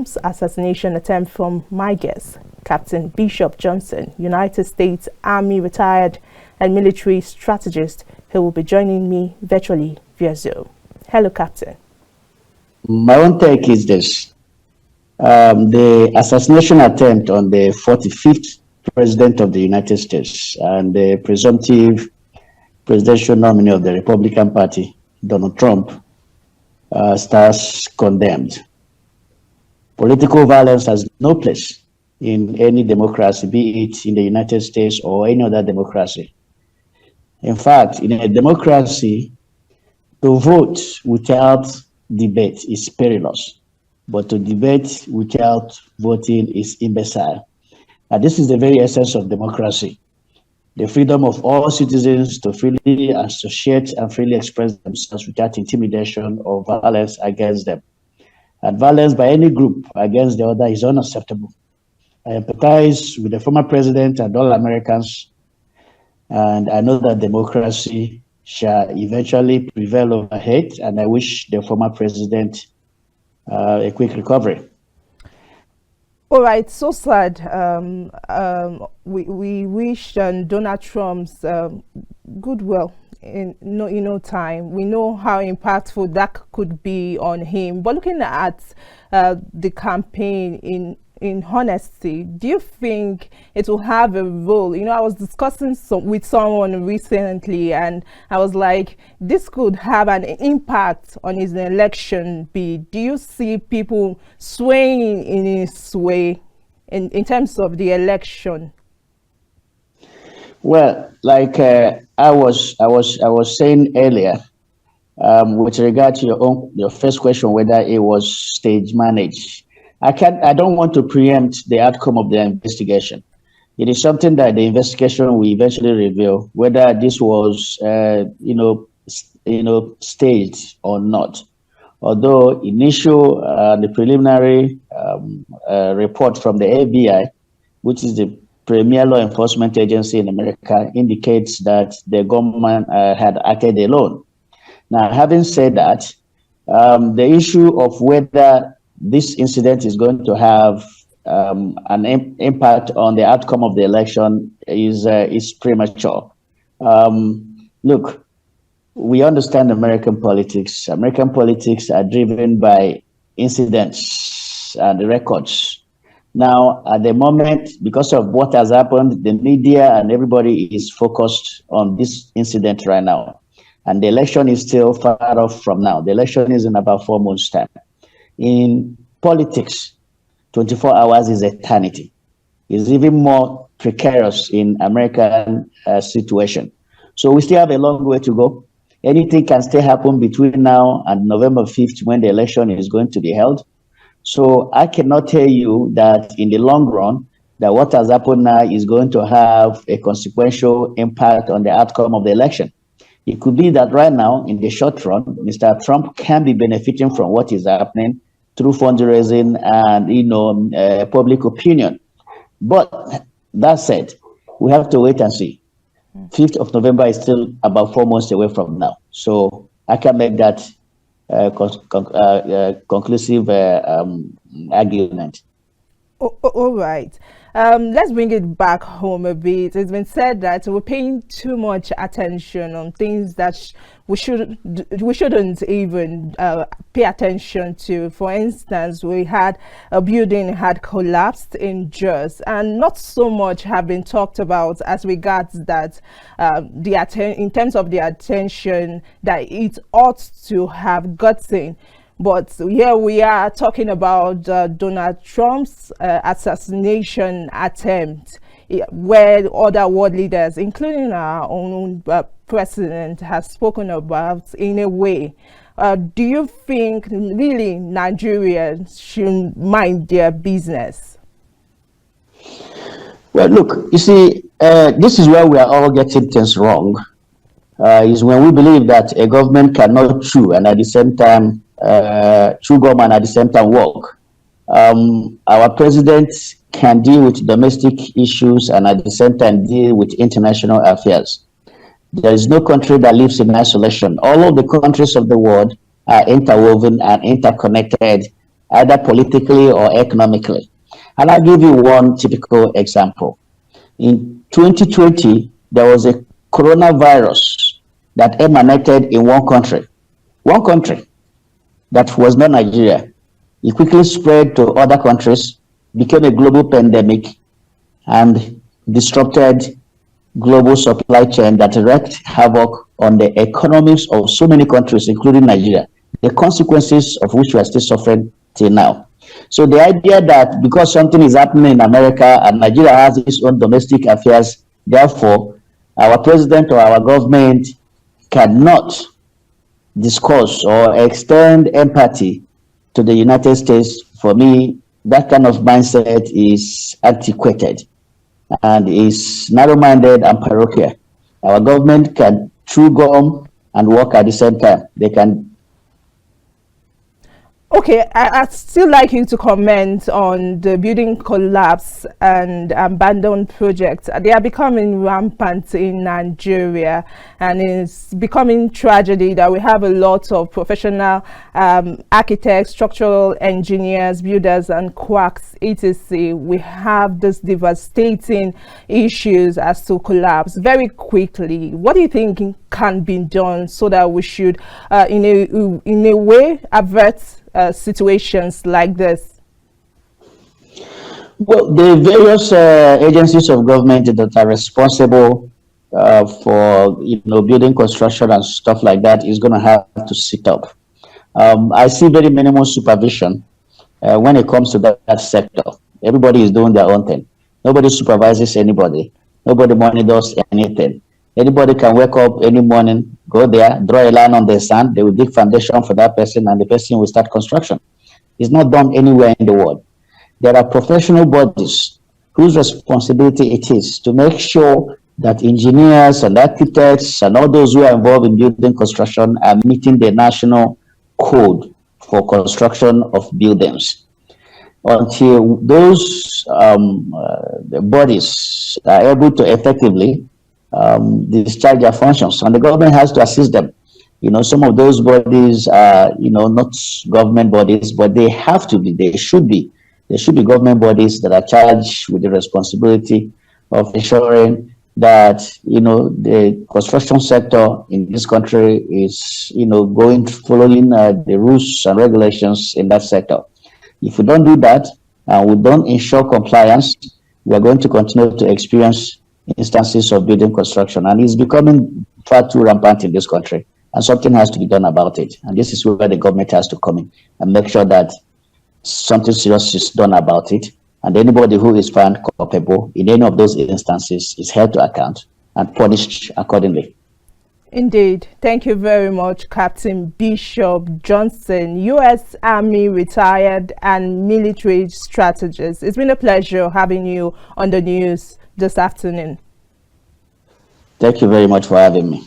Trump's assassination attempt from my guest, Captain Bishop Johnson, United States Army retired and military strategist, who will be joining me virtually via Zoom. Hello, Captain. My own take is this. The assassination attempt on the 45th President of the United States and the presumptive presidential nominee of the Republican Party, Donald Trump, stands condemned. Political violence has no place in any democracy, be it in the United States or any other democracy. In fact, in a democracy, to vote without debate is perilous, but to debate without voting is imbecile. And this is the very essence of democracy. The freedom of all citizens to freely associate and freely express themselves without intimidation or violence against them. And violence by any group against the other is unacceptable. I empathize with the former president and all Americans, and I know that democracy shall eventually prevail over hate, and I wish the former president a quick recovery. All right, so sad. We wish Donald Trump's goodwill in no time. We know how impactful that could be on him. But looking at the campaign in honesty, do you think it will have a role? You know, I was discussing with someone recently, and I was like, this could have an impact on his election bid. Do you see people swaying in his way in terms of the election? Well, like I was saying earlier, with regard to your first question, whether it was stage managed. I don't want to preempt the outcome of the investigation. It is something that the investigation will eventually reveal whether this was, staged or not. Although the preliminary report from the FBI, which is the premier law enforcement agency in America, indicates that the government had acted alone. Now, having said that, the issue of whether this incident is going to have an impact on the outcome of the election is premature. Look, we understand American politics. American politics are driven by incidents and records. Now, at the moment, because of what has happened, the media and everybody is focused on this incident right now. And the election is still far off from now. The election is in about 4 months' time. In politics, 24 hours is eternity. It's even more precarious in American situation. So we still have a long way to go. Anything can still happen between now and November 5th when the election is going to be held. So I cannot tell you that in the long run, that what has happened now is going to have a consequential impact on the outcome of the election. It could be that right now, in the short run, Mr. Trump can be benefiting from what is happening through fundraising and public opinion. But that said, we have to wait and see. 5th of November is still about 4 months away from now. So I can make that conclusive argument. All right. Let's bring it back home a bit. It's been said that we're paying too much attention on things that we shouldn't even pay attention to. For instance, we had a building had collapsed in Jos, and not so much have been talked about as regards that in terms of the attention that it ought to have gotten. But here we are talking about Donald Trump's assassination attempt, where other world leaders, including our own president, has spoken about in a way. Do you think really Nigerians should mind their business? Well, look, you see, this is where we are all getting things wrong, is when we believe that a government cannot chew and at the same time true government at the same time work. Our president can deal with domestic issues and at the same time deal with international affairs. There is no country that lives in isolation. All of the countries of the world are interwoven and interconnected either politically or economically. And I'll give you one typical example. In 2020, there was a coronavirus that emanated in one country that was not Nigeria. It quickly spread to other countries, became a global pandemic, and disrupted global supply chain that wreaked havoc on the economies of so many countries, including Nigeria, the consequences of which we are still suffering till now. So the idea that because something is happening in America and Nigeria has its own domestic affairs, therefore our president or our government cannot discuss or extend empathy to the United States, for me, that kind of mindset is antiquated and is narrow-minded and parochial. Our government can chew gum and work at the same time. They can. Okay, I'd still like you to comment on the building collapse and abandoned projects. They are becoming rampant in Nigeria, and it's becoming tragedy that we have a lot of professional architects, structural engineers, builders, and quacks, etc. We have this devastating issues as to collapse very quickly. What do you think can be done so that we should, in a way, avert situations like this? Well, the various agencies of government that are responsible for building construction and stuff like that is going to have to sit up. I see very minimal supervision when it comes to that sector. Everybody is doing their own thing. Nobody supervises anybody. Nobody monitors anything. Anybody can wake up any morning, go there, draw a line on the sand, they will dig foundation for that person, and the person will start construction. It's not done anywhere in the world. There are professional bodies whose responsibility it is to make sure that engineers and architects and all those who are involved in building construction are meeting the national code for construction of buildings. Until those bodies are able to effectively discharge their functions, and the government has to assist them. Some of those bodies are, not government bodies, but they should be government bodies that are charged with the responsibility of ensuring that, the construction sector in this country is, following the rules and regulations in that sector. If we don't do that, and we don't ensure compliance, we are going to continue to experience instances of building construction, and it's becoming far too rampant in this country, and something has to be done about it. And this is where the government has to come in and make sure that something serious is done about it, and anybody who is found culpable in any of those instances is held to account and punished accordingly. Indeed. Thank you very much, Captain Bishop Johnson, U.S. Army retired and military strategist. It's been a pleasure having you on the news this afternoon. Thank you very much for having me.